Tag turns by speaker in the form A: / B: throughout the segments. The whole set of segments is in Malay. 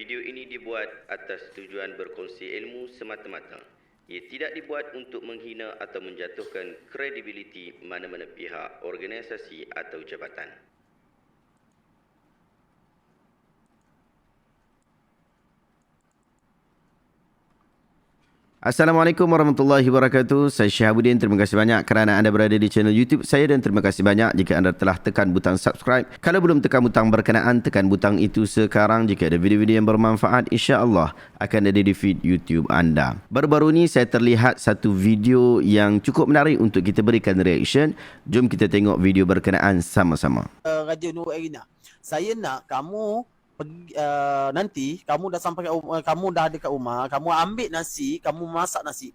A: Video ini dibuat atas tujuan berkongsi ilmu semata-mata. Ia tidak dibuat untuk menghina atau menjatuhkan kredibiliti mana-mana pihak, organisasi atau jabatan. Assalamualaikum warahmatullahi wabarakatuh. Saya Syihabuddin. Terima kasih banyak kerana anda berada di channel YouTube saya dan terima kasih banyak jika anda telah tekan butang subscribe. Kalau belum tekan butang berkenaan, tekan butang itu sekarang. Jika ada video-video yang bermanfaat, insya-Allah akan ada di feed YouTube anda. Baru-baru ini saya terlihat satu video yang cukup menarik untuk kita berikan reaction. Jom kita tengok video berkenaan sama-sama.
B: Raja Nur Erina, saya nak kamu nanti kamu dah sampai kat rumah, kamu dah ada kat rumah, kamu ambil nasi, kamu masak nasi.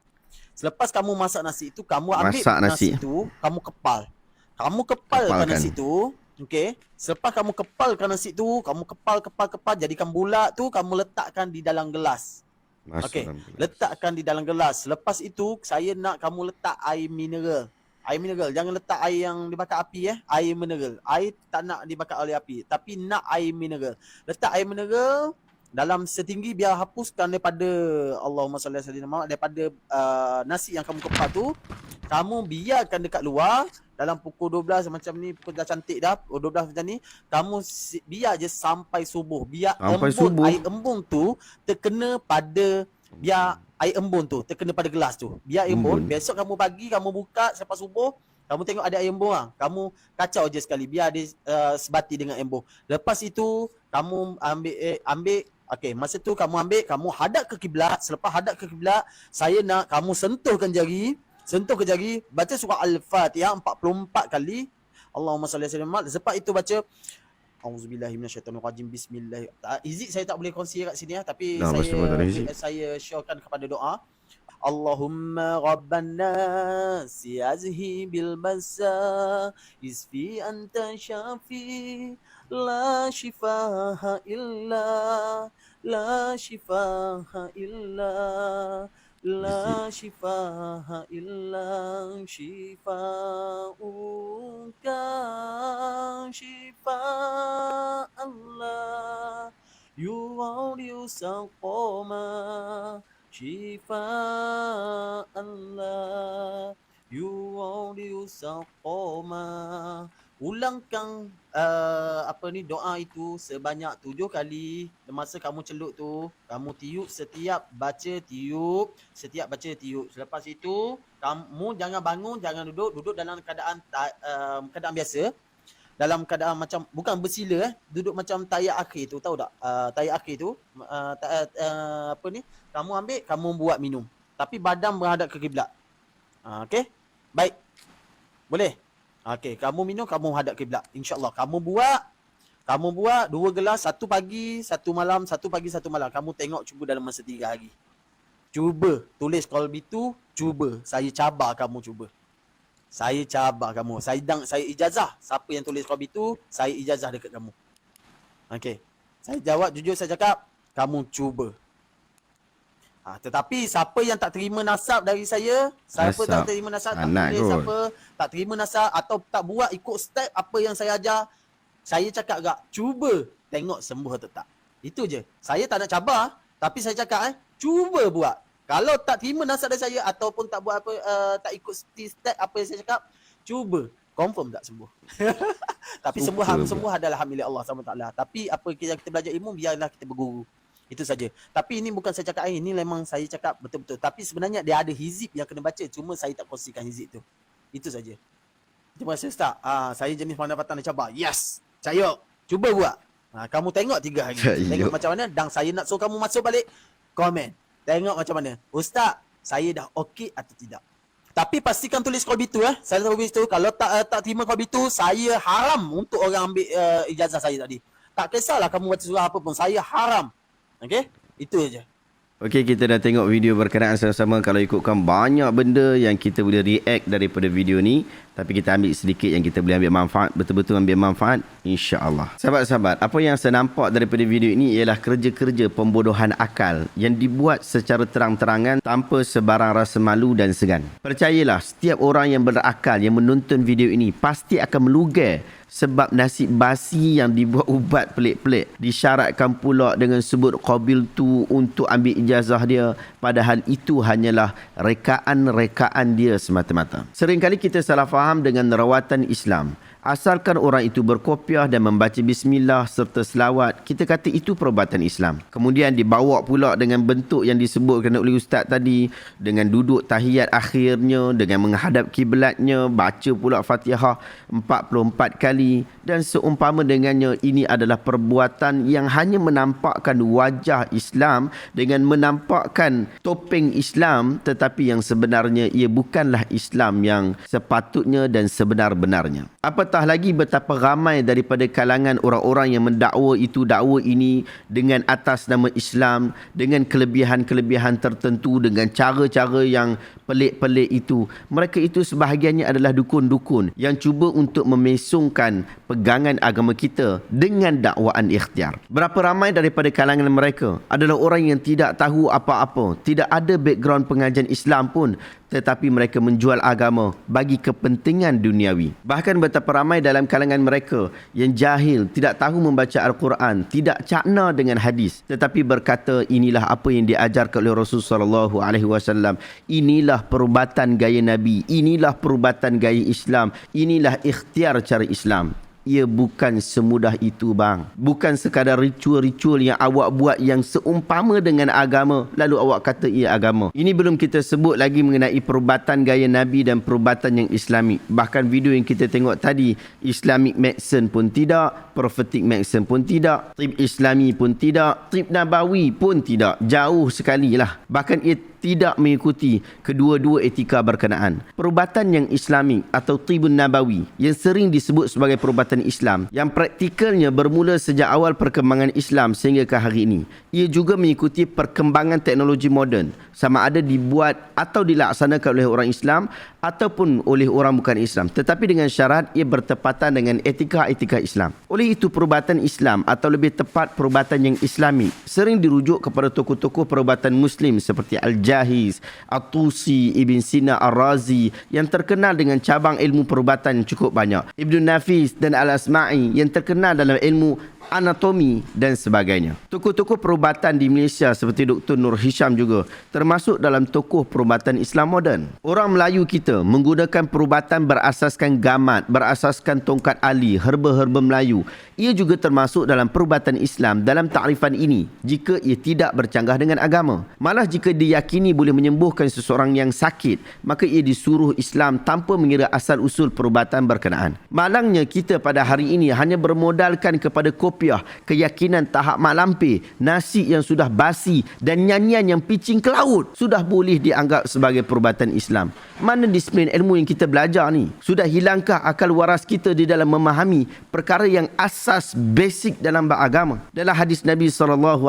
B: Selepas kamu masak nasi itu, kamu ambil nasi itu, kamu kepal. Kamu kepalkan nasi itu, okey. Selepas kamu kepalkan nasi itu, kamu kepal jadikan bulat tu, kamu letakkan di dalam gelas. Okey. Letakkan di dalam gelas. Lepas itu saya nak kamu letak air mineral. Air mineral, jangan letak air yang dibakar api air mineral. Air tak nak dibakar oleh api, tapi nak air mineral. Letak air mineral dalam setinggi biar hapuskan daripada Allahumma salli ala sayyidina Muhammad, daripada nasi yang kamu kepal tu. Kamu biarkan dekat luar dalam pukul 12 macam ni, pukul dah cantik dah, pukul 12 macam ni, kamu biar je sampai subuh. Biar air embun tu terkena pada air embun tu terkena pada gelas tu. Biar embun. Besok kamu pagi kamu buka selepas subuh, kamu tengok ada air embun lah. Kamu kacau je sekali biar dia sebati dengan embun. Lepas itu kamu ambil okey, masa tu kamu ambil, kamu hadap ke kiblat. Selepas hadap ke kiblat, saya nak kamu sentuhkan jari, baca surah Al-Fatihah 44 kali. Allahumma salli ala Muhammad. Lepas itu baca Auzubillahi minasyaitonirrajim. Bismillah. Izin saya tak boleh kongsi kat sini tapi saya syarekan kepada doa. Allahumma rabban nas azhibil basa isfi anta syafi la shifaha illa la shifaha illa la shifaha illa shifauka shifa Allah yu'adiu saqama shifa Allah yu'adiu saqama. Ulangkan doa itu sebanyak 7 kali. Masa kamu celup tu, kamu tiup setiap baca tiup. Selepas itu kamu jangan bangun, jangan duduk dalam keadaan biasa. Dalam keadaan macam bukan bersila duduk macam tayak akhir tu, tahu tak? Tayak akhir tu kamu ambil, kamu buat minum. Tapi badan menghadap ke kiblat. Okey? Baik. Boleh? Okey, kamu minum, kamu hadap kiblat. InsyaAllah kamu buat 2 gelas, 1 pagi, 1 malam, 1 pagi, 1 malam. Kamu tengok, cuba dalam masa 3 hari. Cuba tulis qalbi tu, cuba. Saya cabar kamu cuba. Saya cabar kamu. Saya ijazah. Siapa yang tulis qalbi tu, saya ijazah dekat kamu. Okey. Saya jawab jujur, saya cakap, kamu cuba. Tetapi siapa yang tak terima nasab dari saya, siapa tak terima nasab, tak boleh, siapa tak terima nasab atau tak buat ikut step apa yang saya ajar, saya cakap agak, cuba tengok sembuh atau tak. Itu je. Saya tak nak cabar, tapi saya cakap cuba buat. Kalau tak terima nasab dari saya ataupun tak buat apa, tak ikut step apa yang saya cakap, cuba. Confirm tak sembuh. Tapi sembuh adalah hak milik Allah SWT. Tapi apa kita belajar ilmu, biarlah kita berguru. Itu saja. Tapi ini bukan saya cakap ini memang saya cakap betul-betul. Tapi sebenarnya dia ada hizib yang kena baca. Cuma saya tak kongsikan hizib tu. Itu saja. Terima kasih Ustaz. Saya jenis pendapatan dan cabar. Yes. Cayok. Cuba buat. Kamu tengok 3 hari. Tengok macam mana. Dan saya nak suruh kamu masuk balik. Komen. Tengok macam mana. Ustaz, saya dah okey atau tidak. Tapi pastikan tulis qalbi tu. Saya tulis tu. Kalau tak terima qalbi tu, saya haram untuk orang ambil ijazah saya tadi. Tak kisahlah kamu baca surah apa pun. Saya haram. Okey, itu aja.
A: Okey, kita dah tengok video berkenaan sama-sama. Kalau ikutkan banyak benda yang kita boleh react daripada video ni, tapi kita ambil sedikit yang kita boleh ambil manfaat, betul-betul ambil manfaat, insya-Allah. Sahabat-sahabat, apa yang saya nampak daripada video ini ialah kerja-kerja pembodohan akal yang dibuat secara terang-terangan tanpa sebarang rasa malu dan segan. Percayalah, setiap orang yang berakal yang menonton video ini pasti akan melugai sebab nasi basi yang dibuat ubat pelik-pelik. Disyaratkan pula dengan sebut qabil tu untuk ambil ijazah dia, padahal itu hanyalah rekaan-rekaan dia semata-mata. Seringkali kita salah faham dengan rawatan Islam. Asalkan orang itu berkopiah dan membaca bismillah serta selawat, kita kata itu perubatan Islam. Kemudian dibawa pula dengan bentuk yang disebutkan oleh ustaz tadi, dengan duduk tahiyat akhirnya, dengan menghadap kiblatnya, baca pula Fatihah 44 kali dan seumpama dengannya. Ini adalah perbuatan yang hanya menampakkan wajah Islam dengan menampakkan topeng Islam, tetapi yang sebenarnya ia bukanlah Islam yang sepatutnya dan sebenar-benarnya. Apatah lagi betapa ramai daripada kalangan orang-orang yang mendakwa itu dakwa ini dengan atas nama Islam, dengan kelebihan-kelebihan tertentu, dengan cara-cara yang pelik-pelik itu. Mereka itu sebahagiannya adalah dukun-dukun yang cuba untuk memesongkan pegangan agama kita dengan dakwaan ikhtiar. Berapa ramai daripada kalangan mereka adalah orang yang tidak tahu apa-apa, tidak ada background pengajian Islam pun, tetapi mereka menjual agama bagi kepentingan duniawi. Bahkan betapa ramai dalam kalangan mereka yang jahil, tidak tahu membaca Al-Quran, tidak cakna dengan hadis, tetapi berkata inilah apa yang diajarkan oleh Rasulullah SAW. Inilah perubatan gaya Nabi, inilah perubatan gaya Islam, inilah ikhtiar cara Islam. Ia bukan semudah itu bang. Bukan sekadar ritual-ritual yang awak buat yang seumpama dengan agama, lalu awak kata ia agama. Ini belum kita sebut lagi mengenai perubatan gaya Nabi dan perubatan yang Islami. Bahkan video yang kita tengok tadi, Islamic medicine pun tidak, prophetic medicine pun tidak, tib Islami pun tidak, tib Nabawi pun tidak. Jauh sekali lah. Bahkan ia tidak mengikuti kedua-dua etika berkenaan. Perubatan yang Islami atau Tibun Nabawi yang sering disebut sebagai perubatan Islam, yang praktikalnya bermula sejak awal perkembangan Islam sehingga ke hari ini. Ia juga mengikuti perkembangan teknologi moden, sama ada dibuat atau dilaksanakan oleh orang Islam ataupun oleh orang bukan Islam, tetapi dengan syarat ia bertepatan dengan etika-etika Islam. Oleh itu perubatan Islam atau lebih tepat perubatan yang Islami sering dirujuk kepada tokoh-tokoh perubatan Muslim seperti Al-Jahiz, At-Tusi, Ibn Sina Ar-Razi yang terkenal dengan cabang ilmu perubatan yang cukup banyak, Ibn Nafis dan Al-Asma'i yang terkenal dalam ilmu anatomi dan sebagainya. Tokoh-tokoh perubatan di Malaysia seperti Dr. Nur Hisham juga termasuk dalam tokoh perubatan Islam moden. Orang Melayu kita menggunakan perubatan berasaskan gamat, berasaskan tongkat ali, herba-herba Melayu. Ia juga termasuk dalam perubatan Islam dalam takrifan ini jika ia tidak bercanggah dengan agama. Malah jika diyakini boleh menyembuhkan seseorang yang sakit, maka ia disuruh Islam tanpa mengira asal usul perubatan berkenaan. Malangnya kita pada hari ini hanya bermodalkan kepada kopiah, keyakinan tahap mak lampir, nasi yang sudah basi dan nyanyian yang pitching ke laut sudah boleh dianggap sebagai perubatan Islam. Mana disiplin ilmu yang kita belajar ni? Sudah hilangkah akal waras kita di dalam memahami perkara yang asas basic dalam beragama? Dalam hadis Nabi SAW,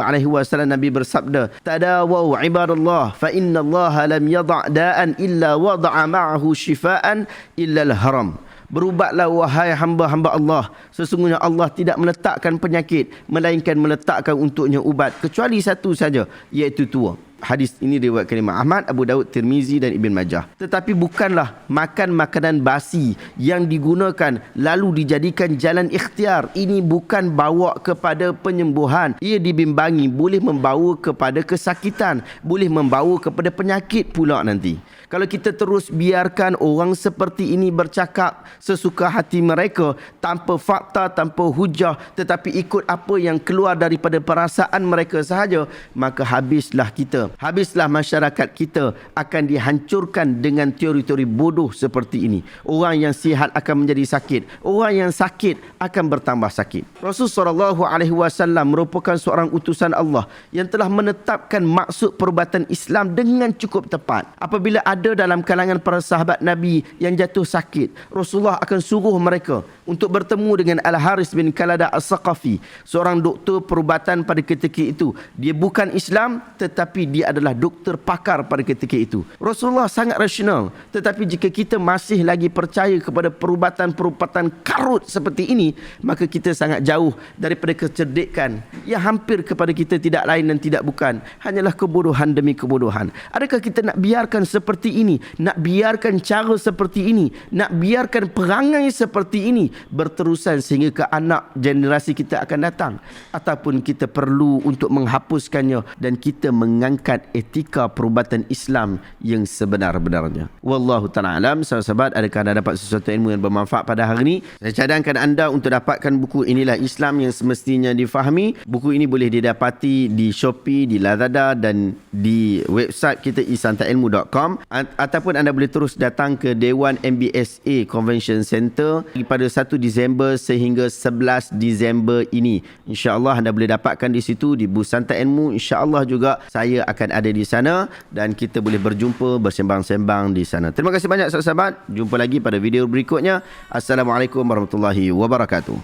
A: Nabi bersabda, "Tadawau ibadallah fa inna Allah lam yada' da'an illa wada'a ma'ahu shifaan illa al-haram." Berubatlah wahai hamba-hamba Allah, sesungguhnya Allah tidak meletakkan penyakit melainkan meletakkan untuknya ubat kecuali satu saja, iaitu tua. Hadis ini diriwayatkan Imam Ahmad, Abu Daud, Tirmizi dan Ibn Majah. Tetapi bukanlah makan makanan basi yang digunakan lalu dijadikan jalan ikhtiar. Ini bukan bawa kepada penyembuhan. Ia dibimbangi boleh membawa kepada kesakitan, boleh membawa kepada penyakit pula nanti. Kalau kita terus biarkan orang seperti ini bercakap sesuka hati mereka tanpa fakta, tanpa hujah, tetapi ikut apa yang keluar daripada perasaan mereka sahaja, maka habislah kita, habislah masyarakat kita akan dihancurkan dengan teori-teori bodoh seperti ini. Orang yang sihat akan menjadi sakit, orang yang sakit akan bertambah sakit. Rasulullah SAW merupakan seorang utusan Allah yang telah menetapkan maksud perubatan Islam dengan cukup tepat. Apabila ada dalam kalangan para sahabat Nabi yang jatuh sakit, Rasulullah akan suruh mereka untuk bertemu dengan Al-Haris bin Kalada As-Saqafi, seorang doktor perubatan pada ketika itu. Dia bukan Islam, tetapi dia adalah doktor pakar pada ketika itu. Rasulullah sangat rasional, tetapi jika kita masih lagi percaya kepada perubatan-perubatan karut seperti ini, maka kita sangat jauh daripada kecerdikan yang hampir kepada kita tidak lain dan tidak bukan hanyalah kebodohan demi kebodohan. Adakah kita nak biarkan seperti ini, nak biarkan cara seperti ini, nak biarkan perangai seperti ini berterusan sehingga ke anak generasi kita akan datang, ataupun kita perlu untuk menghapuskannya dan kita mengangkat etika perubatan Islam yang sebenar-benarnya. Wallahu ta'ala alam. Sahabat-sahabat, adakah anda dapat sesuatu ilmu yang bermanfaat pada hari ini? Saya cadangkan anda untuk dapatkan buku Inilah Islam yang semestinya difahami. Buku ini boleh didapati di Shopee, di Lazada dan di website kita isantailmu.com, ataupun anda boleh terus datang ke Dewan MBSA Convention Center pada 1 Disember sehingga 11 Disember ini. InsyaAllah anda boleh dapatkan di situ di booth Santai Ilmu. InsyaAllah juga saya akan ada di sana dan kita boleh berjumpa, bersembang-sembang di sana. Terima kasih banyak sahabat-sahabat. Jumpa lagi pada video berikutnya. Assalamualaikum warahmatullahi wabarakatuh.